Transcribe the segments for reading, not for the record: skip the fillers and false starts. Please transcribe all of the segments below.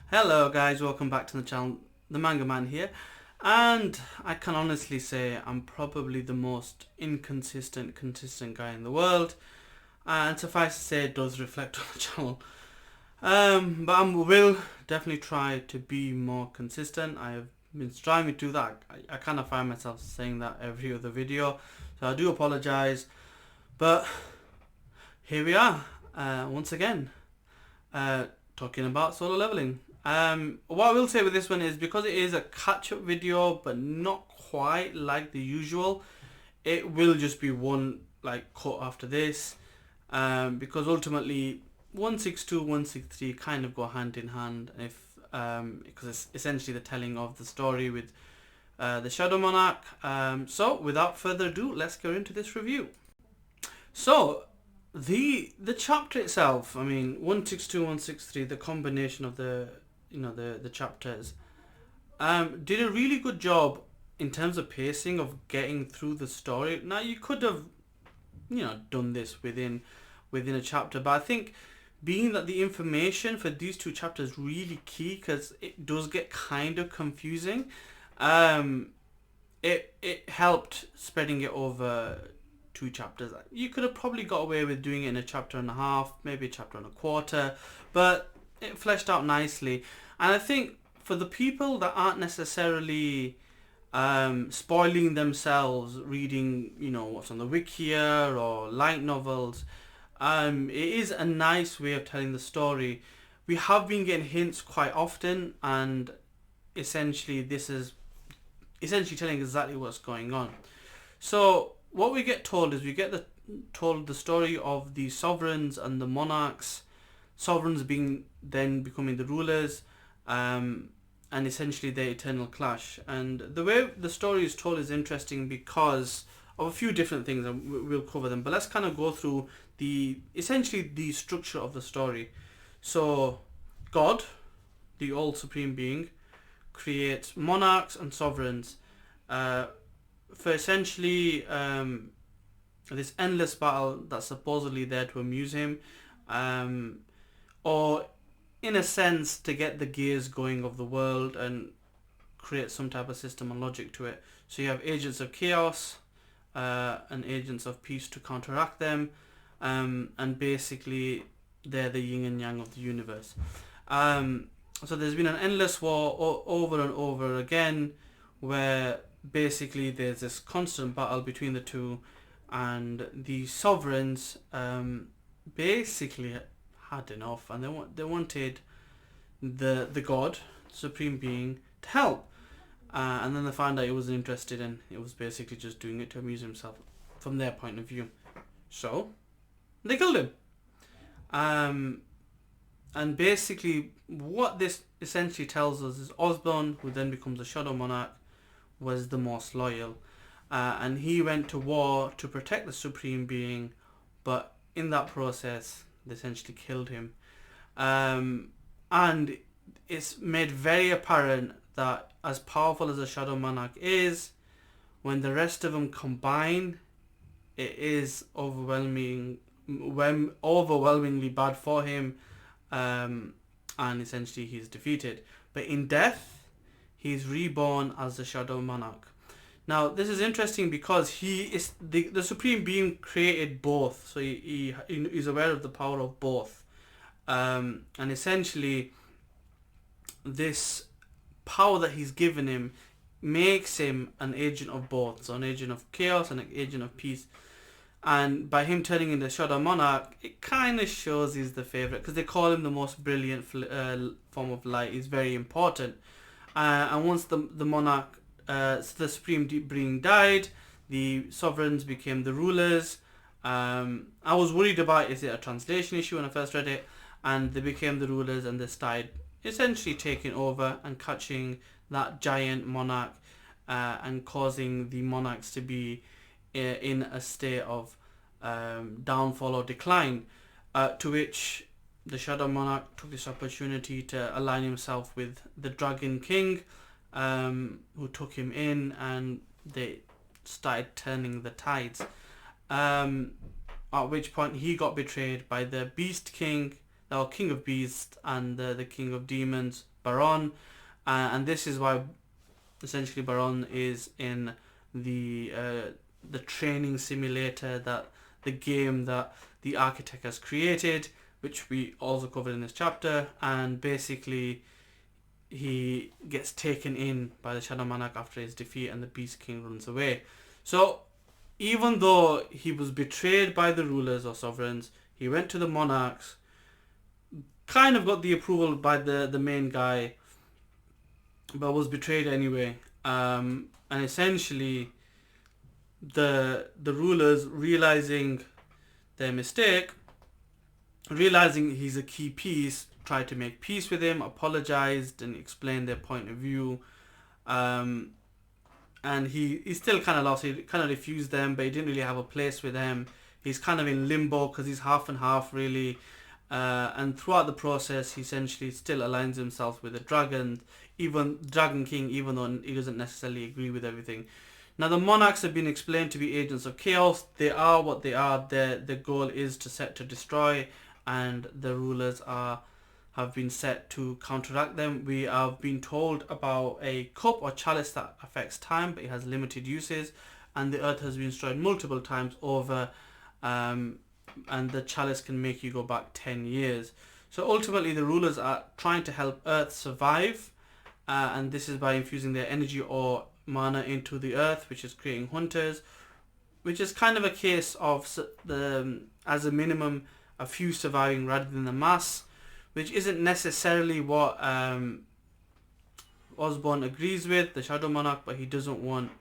Hello guys, welcome back to the channel, the Manga Man here, and I can honestly say I'm probably the most consistent guy in the world, and suffice to say it does reflect on the channel. But I will definitely try to be more consistent. I have been striving to do that. I kind of find myself saying that every other video, so I do apologise, but here we are, once again, talking about solo leveling. What I will say with this one is because it is a catch-up video, but not quite like the usual, it will just be one like cut after this, because ultimately 162, 163 kind of go hand in hand. If because it's essentially the telling of the story with the Shadow Monarch. So without further ado, let's go into this review. So the chapter itself, I mean 162, 163, the combination of the the chapters, did a really good job in terms of pacing of getting through the story. Now you could have done this within a chapter, but I think being that the information for these two chapters is really key, because it does get kind of confusing, it helped spreading it over two chapters. You could have probably got away with doing it in a chapter and a half, maybe a chapter and a quarter, but it fleshed out nicely. And I think for the people that aren't necessarily spoiling themselves reading what's on the wiki or light novels, it is a nice way of telling the story. We have been getting hints quite often, and essentially this is telling exactly what's going on. So what we get told is told the story of the sovereigns and the monarchs. Sovereigns becoming the rulers, and essentially their eternal clash. And the way the story is told is interesting because of a few different things, and we'll cover them. But let's kind of go through essentially the structure of the story. So God, the all supreme being, creates monarchs and sovereigns for essentially this endless battle that's supposedly there to amuse him, or in a sense to get the gears going of the world and create some type of system and logic to it. So you have agents of chaos and agents of peace to counteract them, and basically they're the yin and yang of the universe. So there's been an endless war over and over again, where basically there's this constant battle between the two, and the sovereigns basically had enough, and they wanted the god, supreme being, to help, and then they found out he wasn't interested, and it was basically just doing it to amuse himself from their point of view. So they killed him, and basically what this essentially tells us is Osbourne, who then becomes the Shadow Monarch, was the most loyal, and he went to war to protect the supreme being, but in that process they essentially killed him. And it's made very apparent that as powerful as the Shadow Monarch is, when the rest of them combine, it is overwhelmingly bad for him, and essentially he's defeated. But in death, he's reborn as the Shadow Monarch. Now this is interesting because he is the supreme being created both, so he's aware of the power of both, and essentially this power that he's given him makes him an agent of both, so an agent of chaos and an agent of peace. And by him turning into Shadow Monarch, it kind of shows he's the favourite, because they call him the most brilliant form of light. He's very important, and once the monarch, the supreme being died, the sovereigns became the rulers. I was worried about, is it a translation issue when I first read it, and they became the rulers, and they started essentially taking over and catching that giant monarch, and causing the monarchs to be in a state of downfall or decline, to which the Shadow Monarch took this opportunity to align himself with the Dragon King, who took him in, and they started turning the tides, at which point he got betrayed by the Beast King, or King of Beasts, and the King of Demons, Baron, and this is why essentially Baron is in the training simulator, that the game that the architect has created, which we also covered in this chapter. And basically he gets taken in by the Shadow Monarch after his defeat, and the Beast King runs away. So even though he was betrayed by the rulers or sovereigns, he went to the monarchs, kind of got the approval by the main guy, but was betrayed anyway. And essentially the rulers, realizing their mistake, realizing he's a key piece, tried to make peace with him, apologized and explained their point of view. And he still kind of lost. He kind of refused them, but he didn't really have a place with them. He's kind of in limbo because he's half and half really. And throughout the process, he essentially still aligns himself with the Dragon King, even though he doesn't necessarily agree with everything. Now, the monarchs have been explained to be agents of chaos. They are what they are. Their goal is to destroy, and the rulers have been set to counteract them. We have been told about a cup or chalice that affects time, but it has limited uses, and the earth has been destroyed multiple times over, and the chalice can make you go back 10 years. So ultimately the rulers are trying to help Earth survive, and this is by infusing their energy or mana into the earth, which is creating hunters, which is kind of a case of as a minimum a few surviving rather than the mass, which isn't necessarily what Osbourne agrees with, the Shadow Monarch, but he doesn't want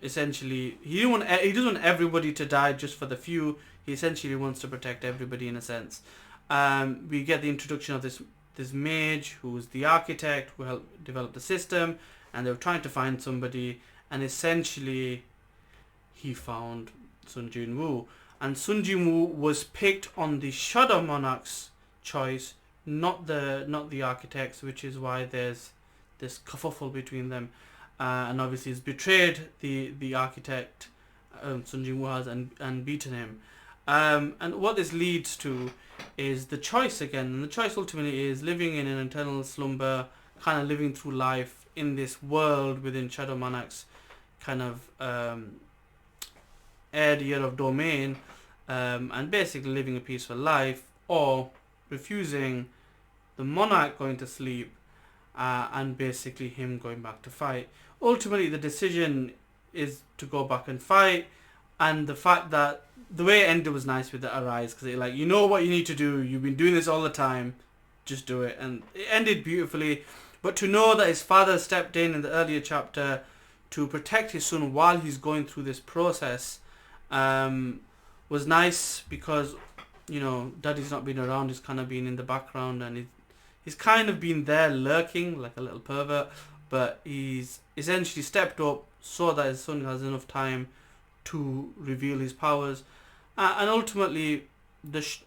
essentially he doesn't want everybody to die just for the few. He essentially wants to protect everybody in a sense. We get the introduction of this mage who was the architect who helped develop the system, and they were trying to find somebody, and essentially he found Jin Woo. And Jin Woo was picked on the Shadow Monarch's choice, not the architects, which is why there's this kerfuffle between them. And obviously he's betrayed the architect, Jin Woo has, and beaten him. And what this leads to is the choice again. And the choice ultimately is living in an eternal slumber, kind of living through life in this world within Shadow Monarch's kind of area of domain, and basically living a peaceful life, or refusing the monarch going to sleep, and basically him going back to fight. Ultimately the decision is to go back and fight, and the fact that the way it ended was nice with the Arise, because like, you know what you need to do, you've been doing this all the time, just do it. And it ended beautifully. But to know that his father stepped in the earlier chapter to protect his son while he's going through this process was nice, because, you know, daddy's not been around, he's kind of been in the background, and he's kind of been there lurking like a little pervert, but he's essentially stepped up so that his son has enough time to reveal his powers. And ultimately,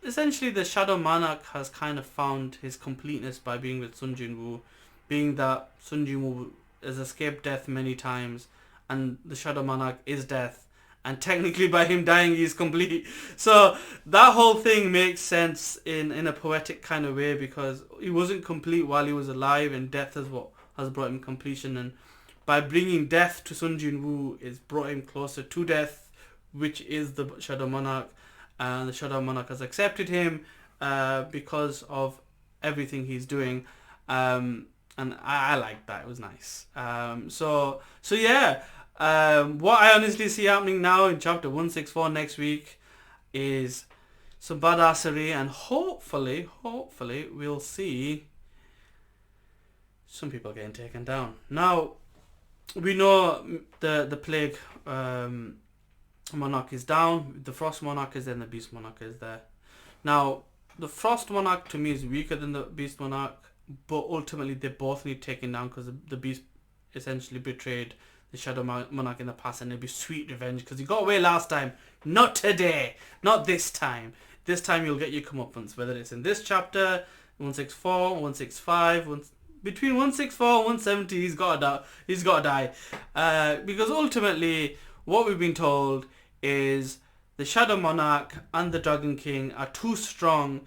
essentially the Shadow Monarch has kind of found his completeness by being with Jin Woo, being that Jin Woo has escaped death many times, and the Shadow Monarch is death, and technically by him dying he is complete. So that whole thing makes sense in a poetic kind of way, because he wasn't complete while he was alive, and death is what has brought him completion. And by bringing death to Jin Woo, it's brought him closer to death, which is the Shadow Monarch. And the Shadow Monarch has accepted him because of everything he's doing. And I like that. It was nice. So yeah. What I honestly see happening now in chapter 164 next week is some badassery, and hopefully we'll see some people getting taken down. Now, we know the Plague Monarch is down, the Frost Monarch is there, and the Beast Monarch is there. Now, the Frost Monarch to me is weaker than the Beast Monarch, but ultimately they both need taken down, because the Beast essentially betrayed the Shadow Monarch in the past, and it'll be sweet revenge, because he got away last time. Not today, not this time. This time you'll get your comeuppance, whether it's in this chapter, 164, 165, between 164 and 170, he's got to die. Because ultimately, what we've been told is the Shadow Monarch and the Dragon King are too strong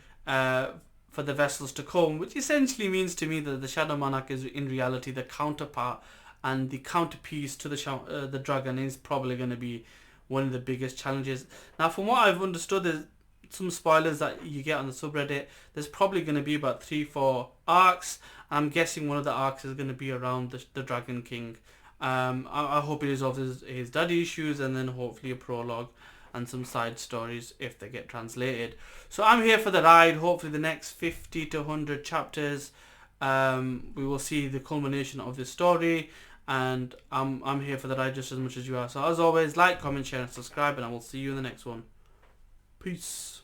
for the vessels to come, which essentially means to me that the Shadow Monarch is in reality the counterpart and the counterpiece to the dragon is probably going to be one of the biggest challenges. Now, from what I've understood, there's some spoilers that you get on the subreddit. There's probably going to be about 3-4 arcs. I'm guessing one of the arcs is going to be around the Dragon King. I hope he resolves his daddy issues, and then hopefully a prologue and some side stories if they get translated. So I'm here for the ride. Hopefully the next 50 to 100 chapters, we will see the culmination of this story, and I'm here for the ride just as much as you are. So as always, like, comment, share and subscribe, and I will see you in the next one. Peace.